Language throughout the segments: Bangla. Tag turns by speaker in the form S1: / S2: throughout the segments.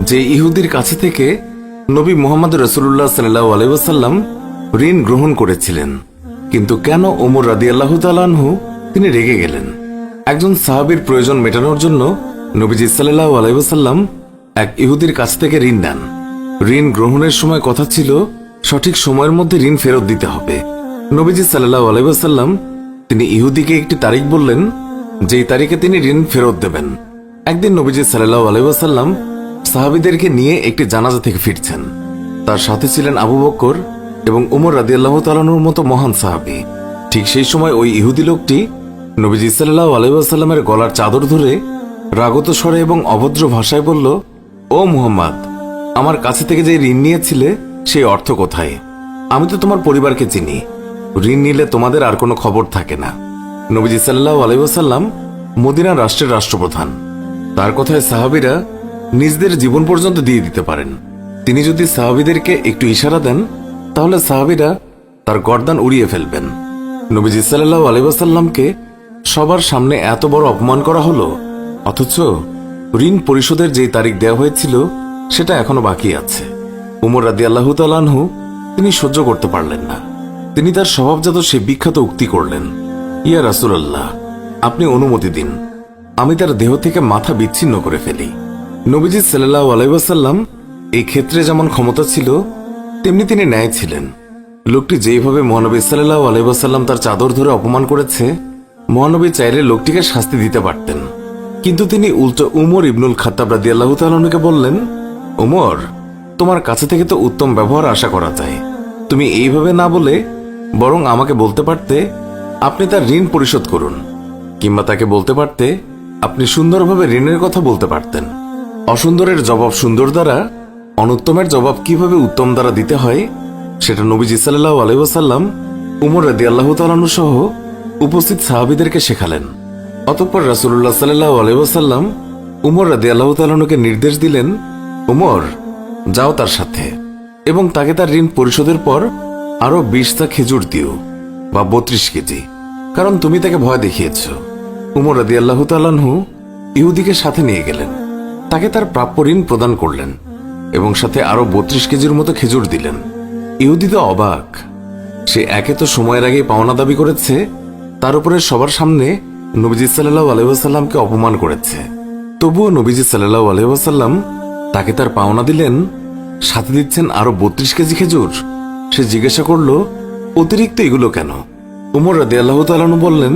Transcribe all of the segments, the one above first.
S1: যে ইহুদির কাছে থেকে নবী মুহাম্মদ রাসূলুল্লাহ সাল্লাল্লাহু আলাইহি ওয়াসাল্লাম ঋণ গ্রহণ করেছিলেন। কিন্তু কেন ওমর রাদিয়াল্লাহু তাআলা আনহু তিনি রেগে গেলেন? একজন সাহাবীর প্রয়োজন মেটানোর জন্য নবীজি সাল্লাল্লাহু আলাইহি ওয়াসাল্লাম এক ইহুদির কাছ থেকে ঋণ নেন। ঋণ গ্রহণের সময় কথা ছিল সঠিক সময়ের মধ্যে ঋণ ফেরত দিতে হবে। নবীজি সাল্লাল্লাহু আলাইহি ওয়াসাল্লাম তিনি ইহুদিকে একটি তারিখ বললেন, যেই তারিখে তিনি ঋণ ফেরত দেবেন। একদিন নবীজি সাল্লাল্লাহু আলাইহি ওয়াসাল্লাম সাহাবীদেরকে নিয়ে একটি জানাজা থেকে ফিরছেন। তার সাথে ছিলেন আবু বকর এবং উমর রাদিয়াল্লাহু তাআলা আনহুর মতো মহান সাহাবী। ঠিক সেই সময় ওই ইহুদি লোকটি নবীজি সাল্লাল্লাহু আলাইহি ওয়াসাল্লামের গলার চাদর ধরে রাগত স্বরে এবং অভদ্র ভাষায় বলল, ও মুহাম্মদ, আমার কাছে থেকে যে ঋণ নিয়েছিলে সেই অর্থ কোথায়? আমি তো তোমার পরিবারকে চিনি। ঋণ নিলে তোমাদের আর কোনো খবর থাকে না। নবীজি সাল্লাল্লাহু আলাইহি ওয়াসাল্লাম মদিনা রাষ্ট্রের রাষ্ট্রপ্রধান। তার কথায় সাহাবীরা নিজেদের জীবন পর্যন্ত দিয়ে দিতে পারেন। তিনি যদি সাহাবীদেরকে একটু ইশারা দেন তাহলে সাহাবীরা তার গর্দান উড়িয়ে ফেলবেন। নবীজি সাল্লাল্লাহু আলাইহি ওয়াসাল্লামকে সবার সামনে এত বড় অপমান করা হলো, অথচ ঋণ পরিশোধের যেই তারিখ দেওয়া হয়েছিল সেটা এখনো বাকি আছে। উমর রাদিয়াল্লাহু তাআলা আনহু তিনি সহ্য করতে পারলেন না। তিনি তার স্বভাবজাত সে বিখ্যাত উক্তি করলেন, ইয়া রাসূলুল্লাহ, আপনি অনুমতি দিন, আমি তার দেহ থেকে মাথা বিচ্ছিন্ন করে ফেলি। নবীজি সাল্লাল্লাহু আলাইহি ওয়াসাল্লাম এই ক্ষেত্রে যেমন ক্ষমতা ছিল তেমনি তিনি ন্যায় ছিলেন। লোকটি যেইভাবে মহানবী সাল্লাল্লাহু আলাইহি ওয়াসাল্লাম তার চাদর ধরে অপমান করেছে, মহানবী চাইলে লোকটিকে শাস্তি দিতে পারতেন। কিন্তু তিনি উল্টো উমর ইবনুল খাত্তাব রাদিয়াল্লাহু তাআলা আনহুকে বললেন, উমর, তোমার কাছে থেকে তো উত্তম ব্যবহার আশা করা যায়। তুমি এইভাবে না বলে বরং আমাকে বলতে পারতে আপনি তার ঋণ পরিশোধ করুন, কিংবা তাকে বলতে পারতে আপনি সুন্দরভাবে ঋণের কথা বলতে পারতেন। অসুন্দরের জবাব সুন্দর দ্বারা, অনুত্তমের জবাব কিভাবে উত্তম দ্বারা দিতে হয় সেটা নবীজি সাল্লাল্লাহু আলাইহি ওয়াসাল্লাম উমর রাদিয়াল্লাহু তাআলা আনহু সহ উপস্থিত সাহাবীদেরকে শেখালেন। অতঃপর রাসূলুল্লাহ সাল্লাল্লাহু আলাইহি ওয়াসাল্লাম উমর রাদিয়াল্লাহু তাআলা আনহুকে নির্দেশ দিলেন, উমর, যাও তার সাথে এবং তাকে তার ঋণ পরিশোধের পর আরো 20টা খেজুর দিও, বা 32 কেজি, কারণ তুমি তাকে ভয় দেখিয়েছ। উমর রাদিয়াল্লাহু তাআলা আনহু ইহুদিকে সাথে নিয়ে গেলেন, তাকে তার প্রাপ্য ঋণ প্রদান করলেন এবং সাথে আরো 32 কেজির মতো খেজুর দিলেন। ইহুদি তো অবাক। সে একে তো সময়ের আগে পাওনা দাবি করেছে, তার উপরে সবার সামনে নবীজি সাল্লাল্লাহু আলাইহি ওয়াসাল্লামকে অপমান করেছে। তবুও নবীজি সাল্লাল্লাহু আলাইহি ওয়াসাল্লাম তাকে তার পাওনা দিলেন, সাথে দিচ্ছেন আরো 32 কেজি খেজুর। সে জিজ্ঞাসা করল, অতিরিক্ত এগুলো কেন? উমর রাদিয়াল্লাহু তাআলা আনহু বললেন,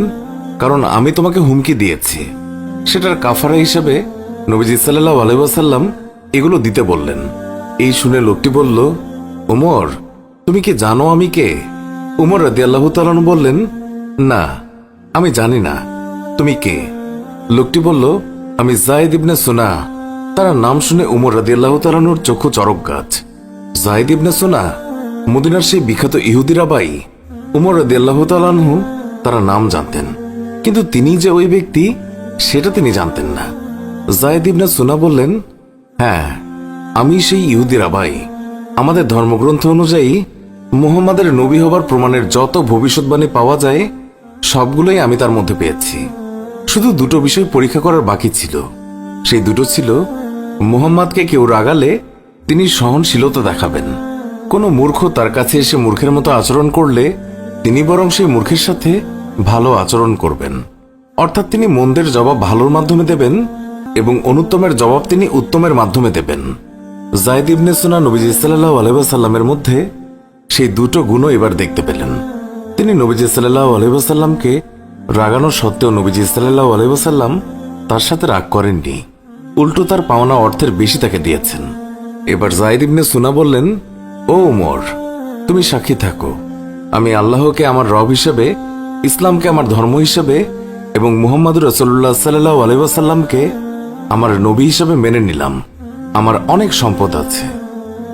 S1: কারণ আমি তোমাকে হুমকি দিয়েছি। সেটার কাফারা হিসেবে নবীজি সাল্লাল্লাহু আলাইহি ওয়াসাল্লাম এগুলো দিতে বললেন। এই শুনে লোকটি বলল, উমর, তুমি কি জানো আমি কে? উমর রাদিয়াল্লাহু তাআলা আনহু বললেন, না, আমি জানি না, তুমি কে? লোকটি বলল, আমি যায়েদ ইবনে সুনা। তার নাম শুনে উমর রাদিয়াল্লাহু তাআলা আনহুর চক্ষু চড়ক গাছ। যায়েদ ইবনে সুনা, মদিনার সেই বিখ্যাত ইহুদিরা ভাই। উমর রাদিয়াল্লাহু তাআলা আনহু তার নাম জানতেন, কিন্তু তিনি যে ওই ব্যক্তি সেটা তিনি জানতেন না। যায়েদ ইবনে সুনা বললেন, হ্যাঁ, আমি সেই ইহুদিরা ভাই। আমাদের ধর্মগ্রন্থ অনুযায়ী মুহাম্মাদের নবী হবার প্রমাণের যত ভবিষ্যৎবাণী পাওয়া যায় সবগুলোই আমি তার মধ্যে পেয়েছি। শুধু দুটো বিষয় পরীক্ষা করার বাকি ছিল। সেই দুটো ছিল, মুহাম্মাদকে কেউ রাগালে তিনি সহনশীলতা দেখাবেন। কোনো মূর্খ তার কাছে এসে মূর্খের মতো আচরণ করলে তিনি বরং সেই মূর্খের সাথে ভালো আচরণ করবেন। অর্থাৎ তিনি মন্দের জবাব ভালোর মাধ্যমে দেবেন এবং অনুত্তমের জবাব তিনি উত্তমের মাধ্যমে দেবেন। যায়েদ ইবনে সুনা নবীজি সাল্লাল্লাহু আলাইহি ওয়াসাল্লামের মধ্যে সেই দুটো গুণও এবার দেখতে পেলেন। তিনি নবীজি সাল্লাল্লাহু আলাইহি ওয়াসাল্লামকে রাগানো সত্ত্বেও নবীজি সাল্লাল্লাহু আলাইহি ওয়াসাল্লাম তার সাথে রাগ করেননি, উল্টো তার পাওনা অর্থের বেশি তাকে দিয়েছেন। এবার যায়েদ ইবনে সুনা বললেন, ও উমর, তুমি সাক্ষী থাকো, আমি আল্লাহকে আমার রব হিসেবে, ইসলামকে আমার ধর্ম হিসেবে এবং মুহাম্মদুর রাসূলুল্লাহ সাল্লাল্লাহু আলাইহি ওয়াসাল্লামকে আমার নবী হিসেবে মেনে নিলাম। আমার অনেক সম্পদ আছে,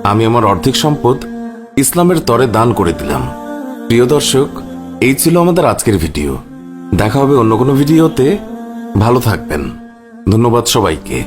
S1: আমি আমার অর্ধেক সম্পদ ইসলামের তরে দান করে দিলাম। প্রিয় দর্শক, এই ছিল আমাদের আজকের ভিডিও। দেখা হবে অন্য কোনো ভিডিওতে। ভালো থাকবেন। ধন্যবাদ সবাইকে।